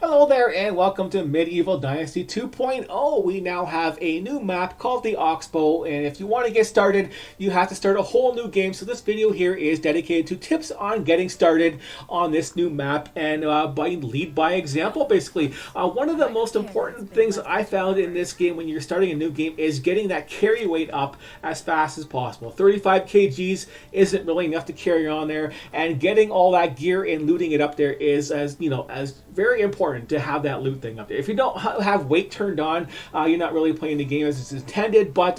Hello there and welcome to Medieval Dynasty 2.0. We now have a new map called the OxBow, and if you want to get started, you have to start a whole new game. So this video here is dedicated to tips on getting started on this new map and lead by example, basically. One of the most important things I found in this game when you're starting a new game is getting that carry weight up as fast as possible. 35 kgs isn't really enough to carry on there, and getting all that gear and looting it up there is as very important to have that loot thing up there. If you don't have weight turned on, you're not really playing the game as it's intended, but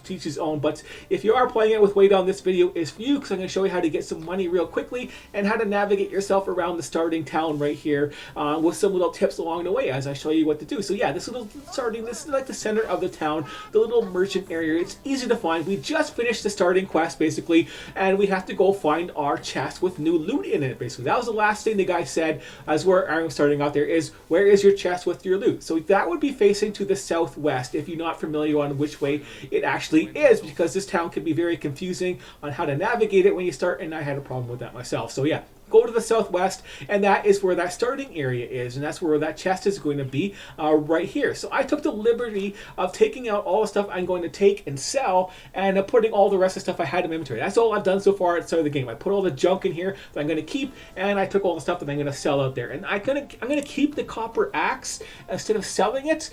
teach his own. But if you are playing it with weight on, this video is for you, because I'm going to show you how to get some money real quickly and how to navigate yourself around the starting town right here with some little tips along the way as I show you what to do. So yeah, this is like the center of the town, the little merchant area. It's easy to find. We just finished the starting quest basically, and we have to go find our chest with new loot in it basically. That was the last thing the guy said as we're starting out there, is where is your chest with your loot. So that would be facing to the southwest if you're not familiar on which way it actually is, because this town can be very confusing on how to navigate it when you start, and I had a problem with that myself. So yeah, go to the southwest, and that is where that starting area is, and that's where that chest is going to be right here. So I took the liberty of taking out all the stuff I'm going to take and sell, and putting all the rest of the stuff I had in my inventory. That's all I've done so far at the start of the game. I put all the junk in here that I'm going to keep, and I took all the stuff that I'm going to sell out there. And I'm going to keep the copper axe instead of selling it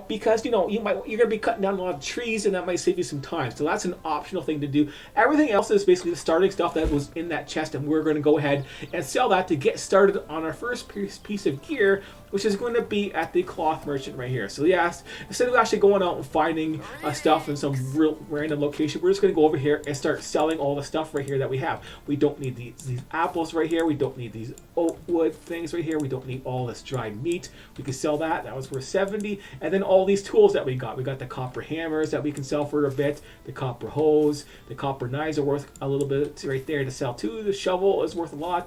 because you're going to be cutting down a lot of trees, and that might save you some time. So that's an optional thing to do. Everything else is basically the starting stuff that was in that chest, and we're going to go ahead and sell that to get started on our first piece of gear, which is going to be at the cloth merchant right here. So yeah, instead of actually going out and finding stuff in some real random location, we're just going to go over here and start selling all the stuff right here that we have. We don't need these apples right here. We don't need these oak wood things right here. We don't need all this dried meat. We can sell that. That was worth 70. And then all these tools that we got. We got the copper hammers that we can sell for a bit. The copper hose. The copper knives are worth a little bit right there to sell too. The shovel is worth a lot.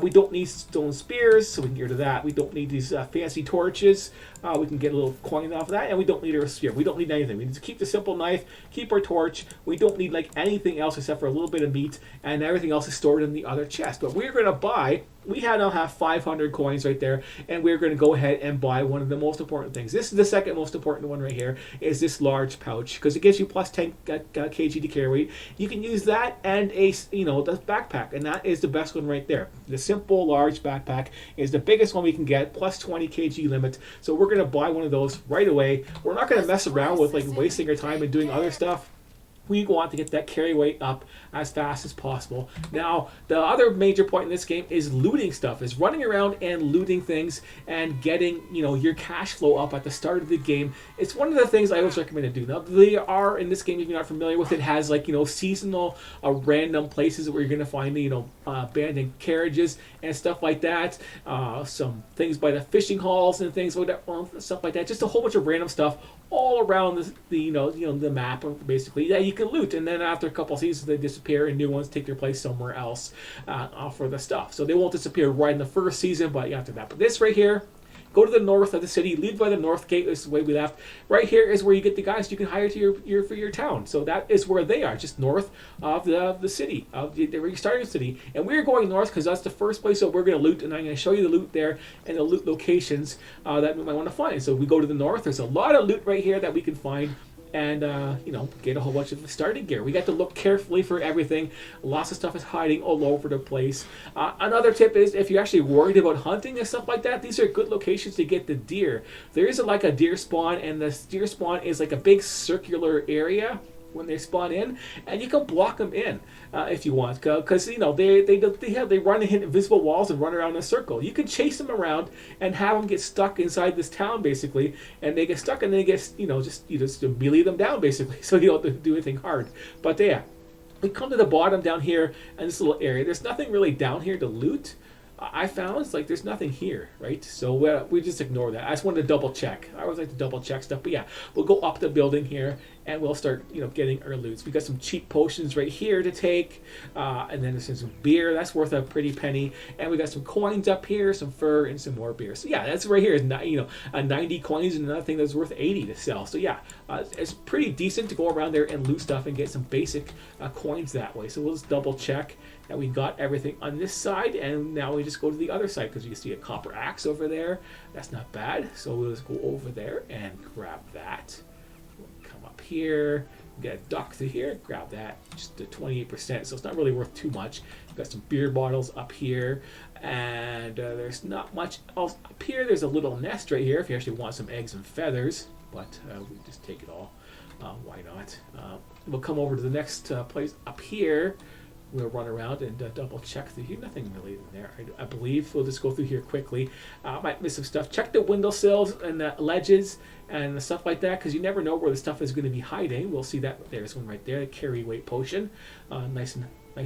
We don't need stone spears, so we can get rid of that. We don't need these fancy torches. We can get a little coin off of that, and we don't need our spear. We don't need anything. We need to keep the simple knife, keep our torch. We don't need like anything else except for a little bit of meat, and everything else is stored in the other chest. But we're going to buy, we now have 500 coins right there, and we're going to go ahead and buy one of the most important things. This is the second most important one right here, is this large pouch, because it gives you plus 10 kg to carry weight. You can use that and the backpack, and that is the best one right there. The simple large backpack is the biggest one we can get, plus 20 kg limit. So we're going to buy one of those right away. We're not going to mess around with like wasting our time and doing other stuff. We want to get that carry weight up as fast as possible. Now, the other major point in this game is looting stuff, is running around and looting things and getting, your cash flow up at the start of the game. It's one of the things I always recommend to do. Now, they are, in this game, if you're not familiar with it, has like, seasonal random places where you're going to find, abandoned carriages and stuff like that. Some things by the fishing halls and things like that, stuff like that. Just a whole bunch of random stuff all around the map, basically, that you can loot, and then after a couple of seasons they disappear and new ones take their place somewhere else for the stuff. So they won't disappear right in the first season, but after that. But this right here, go to the north of the city, lead by the north gate. This is the way we left. Right here is where you get the guys you can hire to for your town. So that is where they are, just north of the city, of the starting city. And we're going north because that's the first place that we're going to loot, and I'm going to show you the loot there and the loot locations that we might want to find. So we go to the north. There's a lot of loot right here that we can find, and get a whole bunch of starting gear. We got to look carefully for everything. Lots of stuff is hiding all over the place. Another tip is, if you're actually worried about hunting and stuff like that, these are good locations to get the deer. There is like a deer spawn, and this deer spawn is like a big circular area when they spawn in, and you can block them in if you want, because they run and hit invisible walls and run around in a circle. You can chase them around and have them get stuck inside this town basically, and they get stuck, and they get you just melee them down basically, so you don't have to do anything hard. But yeah, we come to the bottom down here in this little area. There's nothing really down here to loot. I found it's like there's nothing here, right? So we just ignore that. I just wanted to double check. I always like to double check stuff, but yeah, we'll go up the building here and we'll start, getting our loots. We got some cheap potions right here to take, and then there's some beer that's worth a pretty penny, and we got some coins up here, some fur, and some more beer. So yeah, that's right here is 90 coins and another thing that's worth 80 to sell. So yeah, it's pretty decent to go around there and loot stuff and get some basic coins that way. So we'll just double check that we got everything on this side, and now we just go to the other side because you see a copper axe over there. That's not bad. So we'll just go over there and grab that. We'll come up here, get a duck through here, grab that, just to 28%, so it's not really worth too much. We've got some beer bottles up here, and there's not much else up here. There's a little nest right here if you actually want some eggs and feathers, but we just take it all. Why not? We'll come over to the next place up here. We'll run around and double check through here. Nothing really in there, I believe. We'll just go through here quickly. Might miss some stuff. Check the windowsills and the ledges and stuff like that, because you never know where the stuff is going to be hiding. We'll see that there's one right there, a carry weight potion. Nice and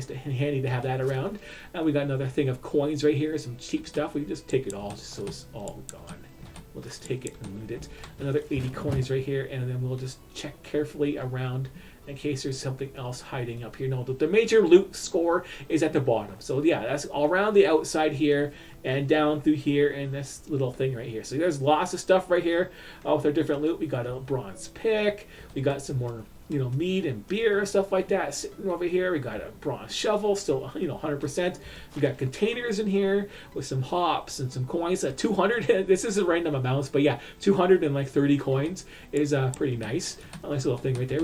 handy to have that around. And we got another thing of coins right here, some cheap stuff. We just take it all just so it's all gone. We'll just take it and loot it. Another 80 coins right here, and then we'll just check carefully around in case there's something else hiding up here. No, the major loot score is at the bottom. So yeah, that's all around the outside here and down through here and this little thing right here. So there's lots of stuff right here with our different loot. We got a bronze pick. We got some more, meat and beer and stuff like that sitting over here. We got a bronze shovel, still, 100%. We got containers in here with some hops and some coins. 200. This is a random amounts, but yeah, 230 coins is pretty nice. A nice little thing right there.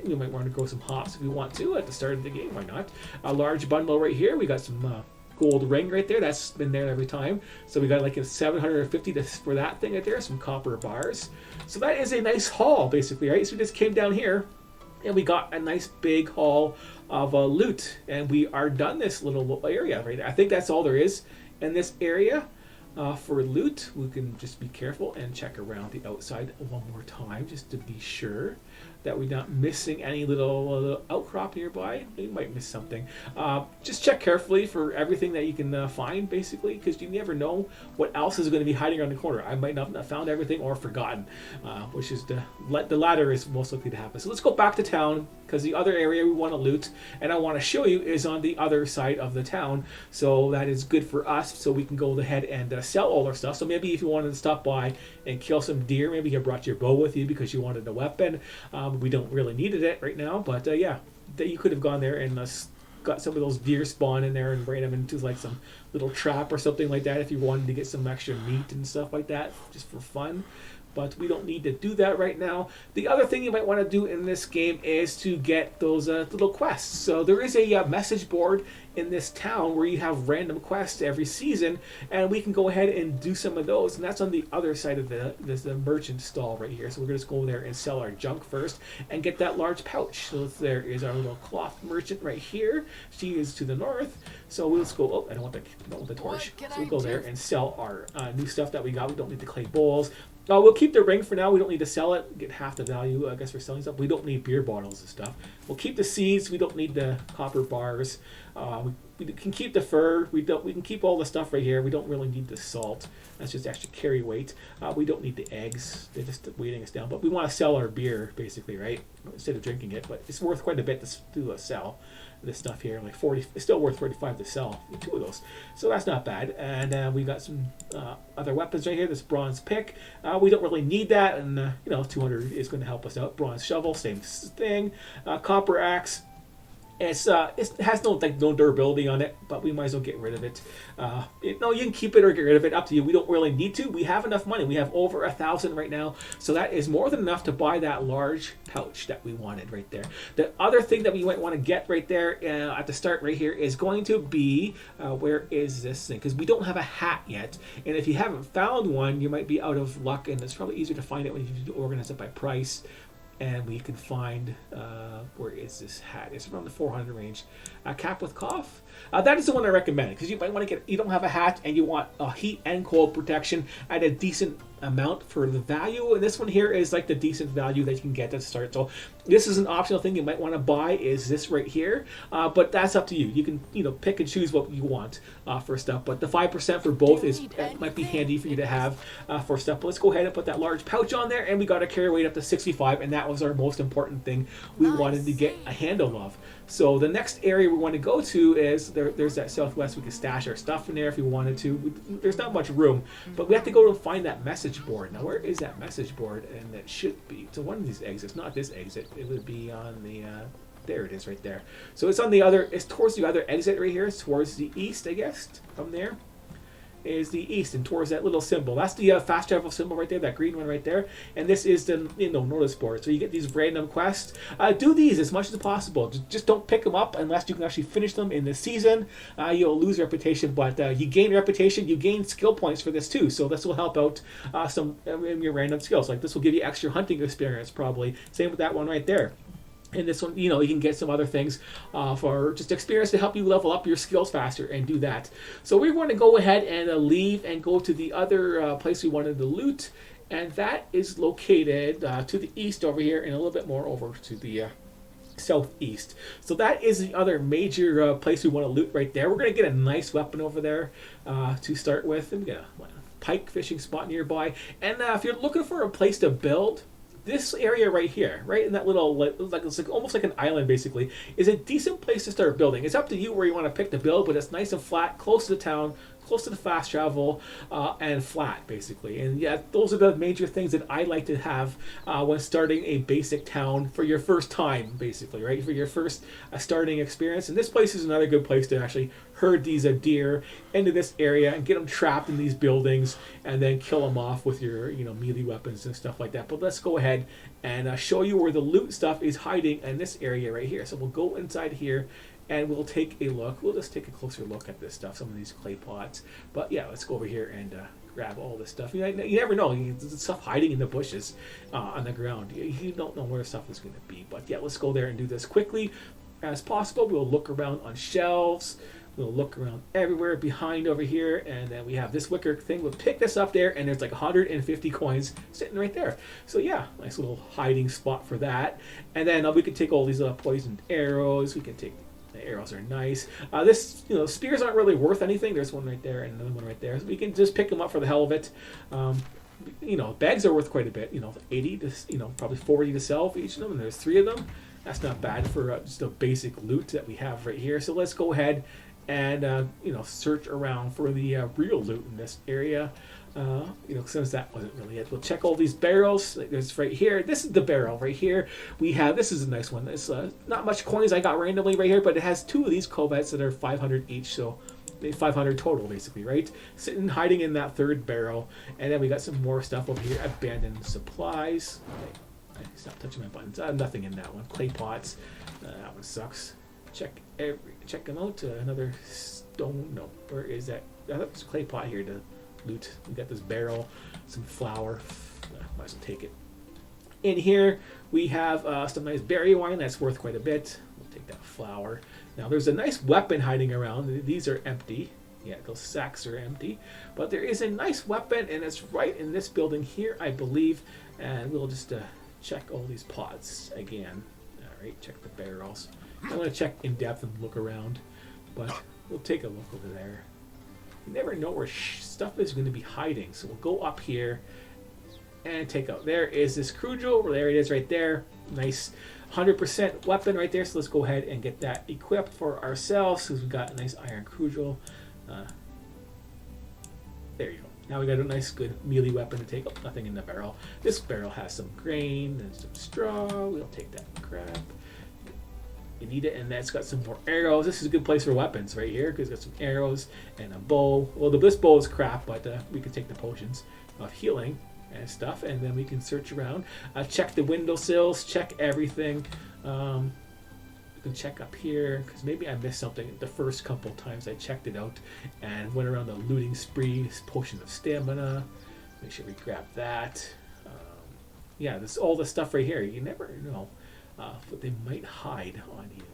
We might want to grow some hops if we want to at the start of the game. Why not? A large bundle right here. We got some gold ring right there. That's been there every time. So we got like a 750 for that thing right there. Some copper bars. So that is a nice haul, basically, right? So we just came down here and we got a nice big haul of loot, and we are done this little area right there. I think that's all there is in this area for loot. We can just be careful and check around the outside one more time just to be sure that we're not missing any little outcrop nearby. We might miss something. Just check carefully for everything that you can find, basically, because you never know what else is going to be hiding around the corner. I might not have found everything or forgotten, which is the latter is most likely to happen. So let's go back to town, because the other area we want to loot and I want to show you is on the other side of the town. So that is good for us, so we can go ahead and sell all our stuff. So maybe if you wanted to stop by and kill some deer, maybe you brought your bow with you because you wanted a weapon. We don't really needed it right now, but yeah, that you could have gone there and got some of those deer spawn in there and ran them into like some little trap or something like that if you wanted to get some extra meat and stuff like that, just for fun. But we don't need to do that right now. The other thing you might want to do in this game is to get those little quests. So there is a message board in this town where you have random quests every season, and we can go ahead and do some of those, and that's on the other side of the merchant stall right here. So we're going to go there and sell our junk first and get that large pouch. So there is our little cloth merchant right here. She is to the north. So we'll just go, oh, I don't want the torch. So we'll go there and sell our new stuff that we got. We don't need the clay bowls. We'll keep the ring for now. We don't need to sell it. Get half the value, I guess, for selling stuff. We don't need beer bottles and stuff. We'll keep the seeds. We don't need the copper bars. We can keep the fur. We can keep all the stuff right here. We don't really need the salt. That's just extra carry weight. We don't need the eggs. They're just weighting us down. But we want to sell our beer, basically, right? Instead of drinking it. But it's worth quite a bit to sell this stuff here. Like 40. It's still worth 45 to sell 2 of those. So that's not bad. And we got some other weapons right here. This bronze pick. We don't really need that. And 200 is going to help us out. Bronze shovel, same thing. Copper axe. It has no durability on it, but we might as well get rid of it. You can keep it or get rid of it, up to you. We don't really need to. We have enough money. We have over 1,000 right now, so that is more than enough to buy that large pouch that we wanted right there. The other thing that we might want to get right there at the start right here is going to be, where is this thing? Because we don't have a hat yet, and if you haven't found one, you might be out of luck, and it's probably easier to find it when you organize it by price. And we can find, where is this hat? It's around the 400 range. Cap with cough. That is the one I recommend, because you might want to you don't have a hat and you want heat and cold protection at a decent amount for the value. And this one here is like the decent value that you can get at the start. So this is an optional thing you might want to buy, is this right here. But that's up to you. You can pick and choose what you want for stuff. But the 5% for both might be handy for you to have for stuff. But let's go ahead and put that large pouch on there, and we got a carry weight up to 65, and that was our most important thing we wanted to get a handle of. So the next area we want to go to is there's that southwest. We can stash our stuff in there if we wanted to. There's not much room, but we have to go and find that message board. Now, where is that message board? And it should be to one of these exits, not this exit. It would be on the There it is right there. So it's on the other, it's towards the other exit right here. It's towards the east, I guess, from there. Is the east and towards that little symbol. That's the fast travel symbol right there, that green one right there. And this is the notice board. So you get these random quests. Do these as much as possible. Just don't pick them up unless you can actually finish them in the season. You'll lose reputation, but you gain reputation. You gain skill points for this too. So this will help out some in your random skills. Like this will give you extra hunting experience probably. Same with that one right there. And this one, you can get some other things for just experience to help you level up your skills faster and do that. So we want to go ahead and leave and go to the other place we wanted to loot. And that is located to the east over here and a little bit more over to the southeast. So that is the other major place we want to loot right there. We're going to get a nice weapon over there to start with. And we got a pike fishing spot nearby. And if you're looking for a place to build, this area right here, right in that little, it's like almost like an island basically, is a decent place to start building. It's up to you where you want to pick the build, but it's nice and flat, close to the town, close to the fast travel, and flat basically. And yeah, those are the major things that I like to have when starting a basic town for your first time, basically, right? For your first starting experience. And this place is another good place to actually herd these deer into this area and get them trapped in these buildings and then kill them off with your melee weapons and stuff like that. But let's go ahead and show you where the loot stuff is hiding in this area right here. So we'll go inside here and we'll take a look. We'll just take a closer look at this stuff, some of these clay pots. But yeah, let's go over here and grab all this stuff. You never know. There's stuff hiding in the bushes on the ground. You don't know where stuff is going to be. But yeah, let's go there and do this quickly as possible. We'll look around on shelves. We'll look around everywhere behind over here, and then we have this wicker thing. We'll pick this up there, and there's like 150 coins sitting right there. So yeah, nice little hiding spot for that. And then we can take all these poisoned arrows. We can take the arrows are nice. This spears aren't really worth anything. There's one right there and another one right there. So we can just pick them up for the hell of it. Bags are worth quite a bit. 80 to probably 40 to sell for each of them, and there's 3 of them. That's not bad for just a basic loot that we have right here. So let's go ahead and search around for the real loot in this area. Since that wasn't really it, we'll check all these barrels. There's right here. This is the barrel right here. This is a nice one. It's not much coins I got randomly right here, but it has 2 of these covettes that are 500 each, so 500 total basically, right? Sitting hiding in that 3rd barrel. And then we got some more stuff over here. Abandoned supplies. Okay. Stop touching my buttons. Nothing in that one. Clay pots. That one sucks. Check them out. Another stone. No, where is that? There's a clay pot here to loot. We got this barrel, some flour. Might as well take it. In here we have some nice berry wine that's worth quite a bit. We'll take that flour. Now there's a nice weapon hiding around. These are empty. Yeah, those sacks are empty. But there is a nice weapon, and it's right in this building here, I believe. And we'll just check all these pots again. All right, check the barrels. I want to check in depth and look around, but we'll take a look over there. You never know where stuff is going to be hiding, so we'll go up here and take out. There is this cudgel. There it is right there. Nice 100% weapon right there. So let's go ahead and get that equipped for ourselves because we've got a nice iron cudgel. There you go. Now we got a nice good melee weapon to take. Oh, nothing in the barrel. This barrel has some grain and some straw. We'll take that crap. You need it, and that's got some more arrows. This is a good place for weapons right here because it's got some arrows and a bow. Well, this bow is crap, but we can take the potions of healing and stuff, and then we can search around. Check the windowsills, check everything. You can check up here because maybe I missed something the first couple times I checked it out and went around the looting spree. Potion of stamina. Make sure we grab that. Yeah, this all the stuff right here. You never know. But they might hide on you.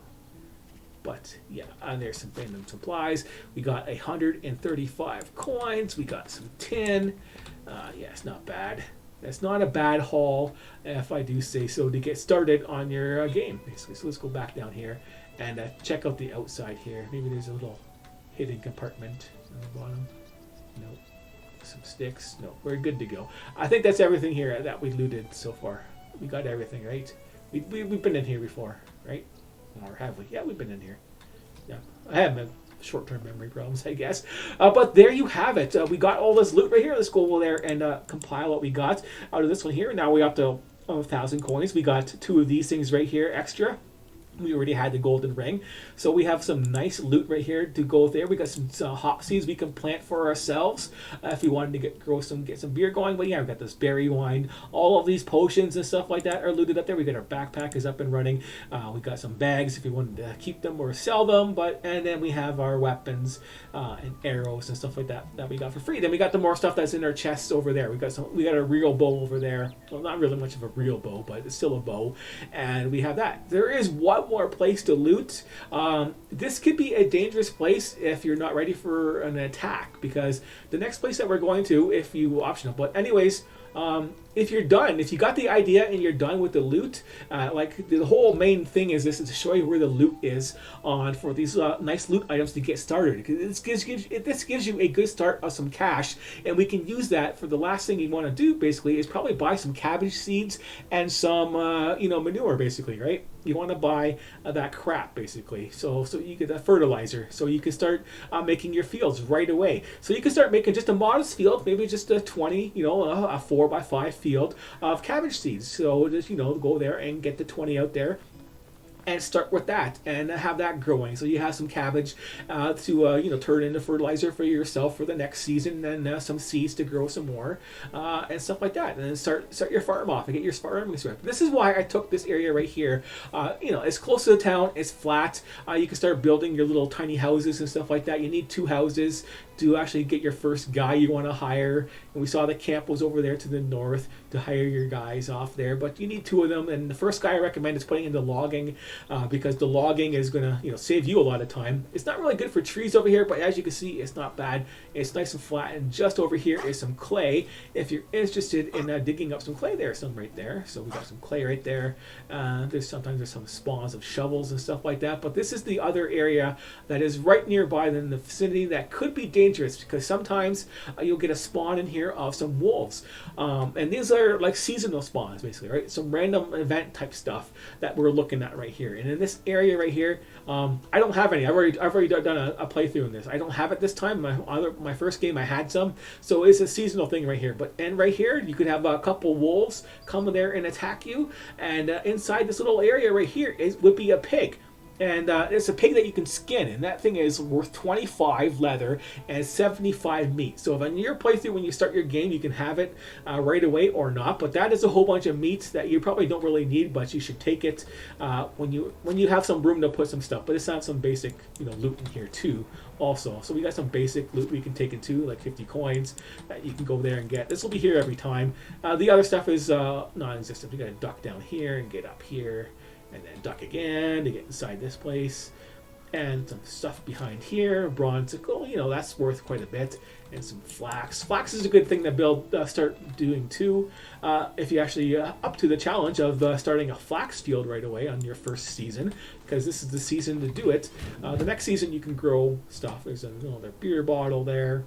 But yeah, and there's some random supplies. We got 135 coins. We got some tin. Yeah, it's not bad. That's not a bad haul, if I do say so, to get started on your game, basically. So let's go back down here and check out the outside here. Maybe there's a little hidden compartment on the bottom. Nope. Some sticks. No, we're good to go. I think that's everything here that we looted so far. We got everything, right? We've been in here before, right? Or have we? Yeah, we've been in here. Yeah, I have short-term memory problems, I guess. But there you have it. We got all this loot right here. Let's go over there and compile what we got out of this one here. Now we're up to 1,000 coins. We got 2 of these things right here extra. We already had the golden ring, so we have some nice loot right here to go there. We got some hop seeds we can plant for ourselves if we wanted to get some beer going. But yeah, we got this berry wine, all of these potions and stuff like that are looted up there. We got our backpack is up and running. We got some bags if we wanted to keep them or sell them. And then we have our weapons and arrows and stuff like that we got for free. Then we got the more stuff that's in our chests over there. We got a real bow over there. Well, not really much of a real bow, but it's still a bow, and we have that. There is one more place to loot. This could be a dangerous place if you're not ready for an attack, because the next place that we're going to, if you optional, but anyways, if you're done, if you got the idea and you're done with the loot, like the whole main thing is this is to show you where the loot is for these nice loot items to get started. This gives you a good start of some cash, and we can use that for the last thing you want to do. Basically, is probably buy some cabbage seeds and some manure. Basically, right? You want to buy that crap basically, so you get that fertilizer, so you can start making your fields right away. So you can start making just a modest field, maybe just a 20, a 4x5 field of cabbage seeds. So just go there and get the 20 out there and start with that and have that growing, so you have some cabbage to turn into fertilizer for yourself for the next season, and some seeds to grow some more and stuff like that, and then start your farm off and get your farming started. This is why I took this area right here. It's close to the town, it's flat, you can start building your little tiny houses and stuff like that. You need 2 houses to actually get your first guy you want to hire, and we saw the camp was over there to the north to hire your guys off there, but you need 2 of them. And the first guy I recommend is putting into logging, because the logging is going to save you a lot of time. It's not really good for trees over here, but as you can see, it's not bad. It's nice and flat, and just over here is some clay if you're interested in digging up some clay. There's some right there, so we got some clay right there. Sometimes there's some spawns of shovels and stuff like that, but this is the other area that is right nearby in the vicinity that could be dangerous, because sometimes you'll get a spawn in here of some wolves, and these are like seasonal spawns basically, right? Some random event type stuff that we're looking at right here. And in this area right here, I don't have any. I've already done a playthrough in this. I don't have it this time. My first game I had some, so it's a seasonal thing right here. And right here you could have a couple wolves come in there and attack you, and inside this little area right here would be a pig. And it's a pig that you can skin, and that thing is worth 25 leather and 75 meat. So if on your playthrough, when you start your game, you can have it right away or not. But that is a whole bunch of meat that you probably don't really need, but you should take it when you have some room to put some stuff. But it's not some basic loot in here too. Also, so we got some basic loot we can take in too, like 50 coins that you can go there and get. This will be here every time. The other stuff is non-existent. We got to duck down here and get up here, and then duck again to get inside this place, and some stuff behind here, bronze sickle, that's worth quite a bit, and some flax. Flax is a good thing to start doing too, if you actually up to the challenge of starting a flax field right away on your first season, because this is the season to do it. The next season you can grow stuff. There's another beer bottle there.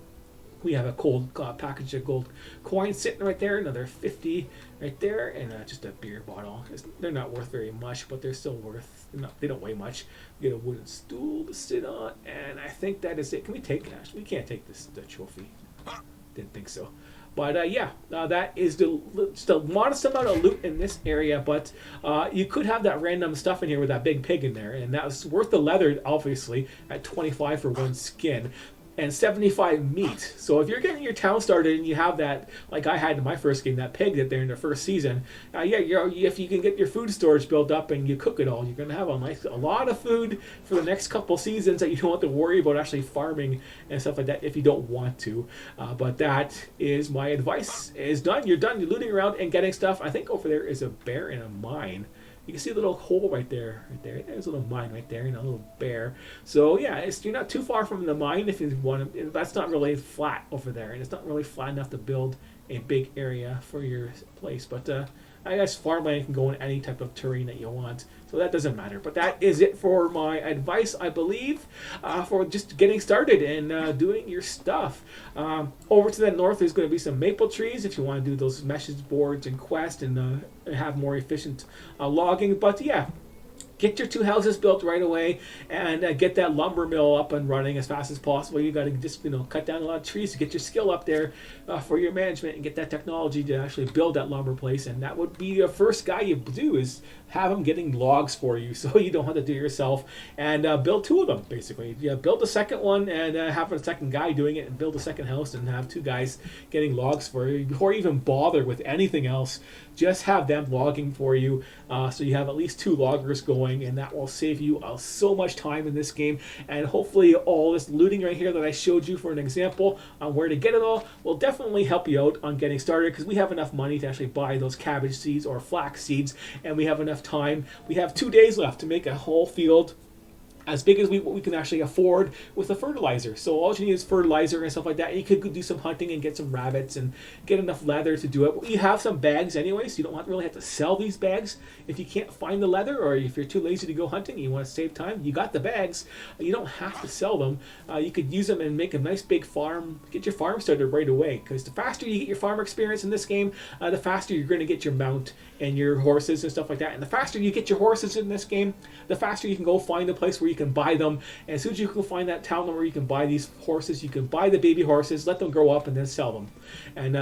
We have a cold package of gold coins sitting right there, another 50 right there, and just a beer bottle. They're not worth very much, but they're still worth, they don't weigh much. We get a wooden stool to sit on, and I think that is it. Can we take cash? We can't take the trophy. Didn't think so. But that is just a modest amount of loot in this area, but you could have that random stuff in here with that big pig in there, and that was worth the leather, obviously, at 25 for one skin. And 75 meat. So if you're getting your town started and you have that, like I had in my first game, that pig that they're in the first season, if you can get your food storage built up and you cook it all, you're going to have a lot of food for the next couple seasons that you don't have to worry about actually farming and stuff like that if you don't want to. But that is my advice. Is done. You're done. You're looting around and getting stuff. I think over there is a bear in a mine. You can see a little hole right there. There's a little mine right there, a little bear. So yeah, you're not too far from the mine if you want to. That's not really flat over there, and it's not really flat enough to build a big area for your place. But I guess farmland can go in any type of terrain that you want, so that doesn't matter. But that is it for my advice, I believe, for just getting started and doing your stuff. Over to the north, there's going to be some maple trees if you want to do those message boards and quest and have more efficient logging. But yeah, get your 2 houses built right away, and get that lumber mill up and running as fast as possible. You got to just cut down a lot of trees to get your skill up there for your management and get that technology to actually build that lumber place. And that would be the first guy you do, is have them getting logs for you, so you don't have to do it yourself, and build 2 of them basically. Build the second one and have a second guy doing it, and build a second house and have 2 guys getting logs for you before you even bother with anything else. Just have them logging for you, so you have at least 2 loggers going, and that will save you so much time in this game. And hopefully all this looting right here that I showed you for an example on where to get it all will definitely help you out on getting started, because we have enough money to actually buy those cabbage seeds or flax seeds, and we have enough time. We have 2 days left to make a whole field as big as what we can actually afford with the fertilizer. So all you need is fertilizer and stuff like that. And you could go do some hunting and get some rabbits and get enough leather to do it. You have some bags anyway, so you don't really have to sell these bags. If you can't find the leather, or if you're too lazy to go hunting and you want to save time, you got the bags. You don't have to sell them. You could use them and make a nice big farm. Get your farm started right away, because the faster you get your farm experience in this game, the faster you're going to get your mount and your horses and stuff like that. And the faster you get your horses in this game, the faster you can go find a place where you can buy them. And as soon as you can find that town where you can buy these horses, you can buy the baby horses, let them grow up, and then sell them. And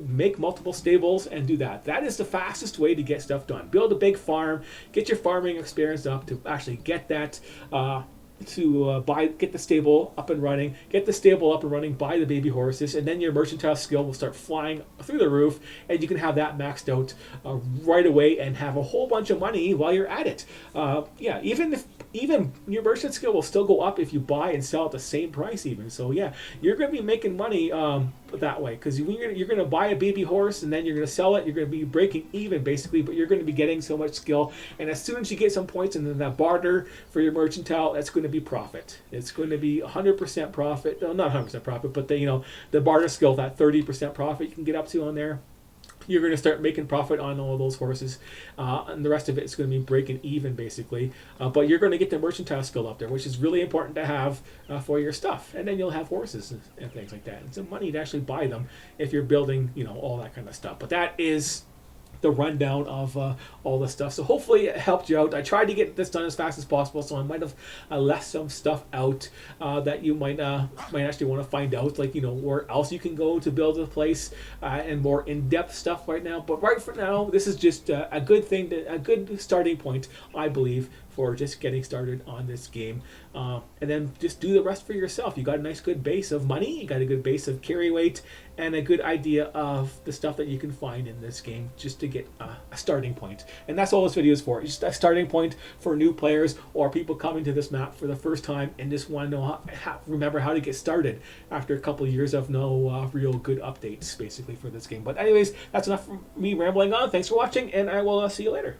make multiple stables and do that. That is the fastest way to get stuff done. Build a big farm, get your farming experience up to actually get that get the stable up and running, buy the baby horses, and then your mercantile skill will start flying through the roof, and you can have that maxed out right away and have a whole bunch of money while you're at it. Even your merchant skill will still go up if you buy and sell at the same price even. So yeah, you're going to be making money that way, because you're going to buy a baby horse and then you're going to sell it. You're going to be breaking even basically, but you're going to be getting so much skill. And as soon as you get some points and then that barter for your mercantile, that's going to be profit. It's going to be 100% profit. No, not 100% profit, but the barter skill, that 30% profit you can get up to on there. You're going to start making profit on all of those horses, and the rest of it is going to be breaking even basically. But you're going to get the mercantile skill up there, which is really important to have for your stuff. And then you'll have horses and things like that, and some money to actually buy them if you're building, all that kind of stuff. But that is the rundown of all the stuff. So hopefully it helped you out. I tried to get this done as fast as possible, so I might have left some stuff out that you might actually want to find out, like where else you can go to build a place, and more in-depth stuff right now. But right for now, this is just a good thing, a good starting point, I believe, for just getting started on this game. And then just do the rest for yourself. You got a nice good base of money, you got a good base of carry weight, and a good idea of the stuff that you can find in this game, just to get a starting point. And that's all this video is for, just a starting point for new players or people coming to this map for the first time and just want to know remember how to get started after a couple of years of no real good updates basically for this game. But anyways, that's enough for me rambling on. Thanks for watching, and I will see you later.